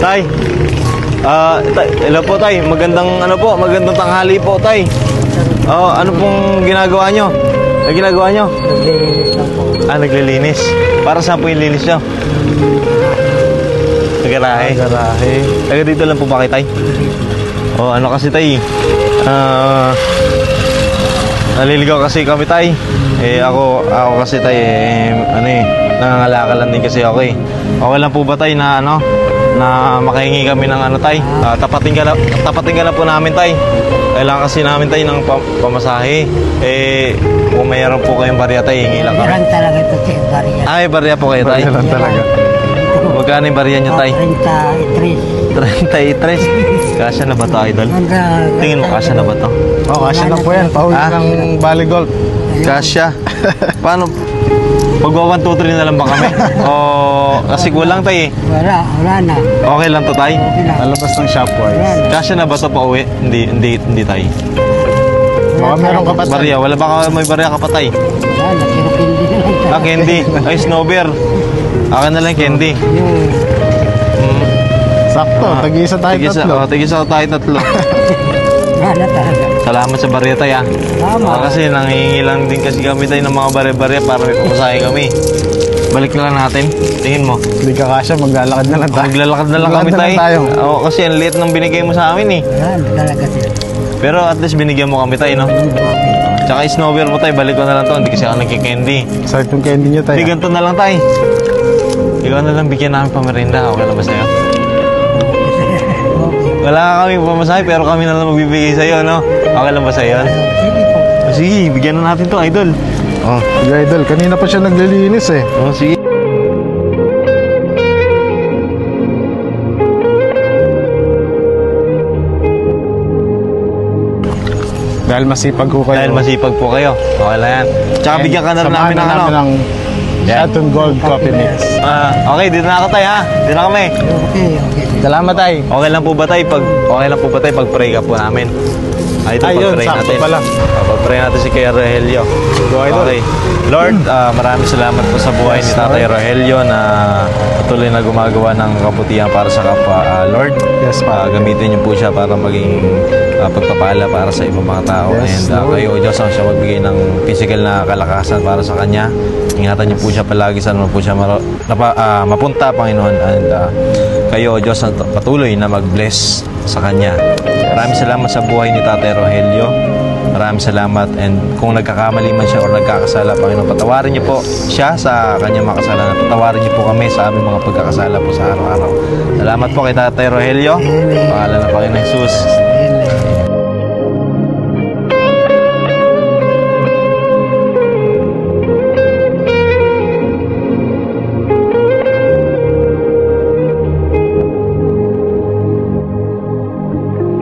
Tay. Hello po, Tay. Magandang tanghali po, Tay. Ano pong ginagawa nyo? Ano ginagawa nyo? Naglilinis lang po. Naglilinis. Para saan po yung linis nyo? Sa garahe. Garahe. Taga dito lang po ba kay Tay? Ano kasi, Tay? Naliligaw kasi kami, Tay. Ako kasi, Tay, nangangalakalan din kasi ako eh. Okay lang po ba, Tay, na makahingi kami ng Tay? Tapatin ka na po namin, Tay. Kailangan kasi namin, Tay, ng pamasahe. Kung mayroon po kayong barya, Tay, hingi lang kami. Meron talaga ito si Barya. May barya po kayo, Tay? Barya lang talaga. Magkano yung barya nyo, Tay? 33. Kasya na ba to, Idol? Tingin mo, kasya na ba to? Kasya na po yan. Pauwi ng Bali Golf. Kasya. Paano? Magwa 1, 2, 3 na lang ba kami? Kasi kulang, Tay. Wala na. Okay lang to, Tay? Okay lang. Lalabas ng Shopwise. Kasya na ba to pa uwi? Hindi, Tay. Baka meron ka pa, Tay. Barya, wala ba may barya ka pa, Tay? Wala na. Pero hindi na lang. Candy. Ay, snowbeer. Akin na lang, candy. Sakto, tag-isa tayo tatlo. Tig-isa tayo tatlo. Wala talaga. Salamat sa barya, Tay, ah. Tama. Kasi nangingi lang din kasi kami, Tay, ng mga barya-barya para may pamasahe kami. Balik na lang natin. Tingin mo. Hindi ka kasya, maglalakad na lang tayo. Maglalakad na lang kami, Tay. Kasi ang liit ng binigay mo sa amin, eh. Wala talaga siya. Pero at least binigyan mo kami, Tay, no? Tsaka snowbeer mo, Tay. Balik ko na lang to. Hindi kasi ako nagkikandy. Sakit yung candy nyo, Tay. Hindi, ganito na lang, Tay. Ikaw na lang bigyan namin pamerinda. Okay lang ba sa'yo? Wala ka kami pamasahe pero kami na lang magbibigay sa'yo, no? Okay lang ba sa'yo? Sige po. Sige, bigyan na natin to, Idol. Sige, Idol. Kanina pa siya naglilinis eh. Sige. Dahil masipag ko kayo. Dahil masipag po kayo. Okay lang yan. Tsaka bigyan ka na rin namin ng ng Shotton Gold Coffee Mix. Okay, dito na ako, Tay, ha? Dito na kami. Okay. Salamat, Tay. Okay lang po ba, Tay? Pag-pray ka po namin. Idol, Ayun, pag-pray sakto natin. pala. Pag-pray natin si Kuya Rogelio. Go, Idol. Okay. Lord, maraming salamat po sa buhay ni Tatay Rogelio na patuloy na gumagawa ng kabutihan para sa kapwa. Lord, Yes, gamitin niyo po siya para maging pagpapala para sa ibang mga tao. Yes, And Lord. kayo, Diyos, ang siya magbigay ng physical na kalakasan para sa kanya. Ingatan niyo po siya palagi saan man po siya mapunta, Panginoon. And kayo, Diyos, ang patuloy na mag-bless sa kanya. Maraming salamat sa buhay ni Tatay Rogelio. Maraming salamat, and kung nagkakamali man siya o nagkakasala, Panginoon, patawarin niyo po siya sa kanyang mga kasalanan. Patawarin niyo po kami sa aming mga pagkakasala po sa araw-araw. Salamat po kay Tatay Rogelio. Pangalan ng Panginoon Jesus.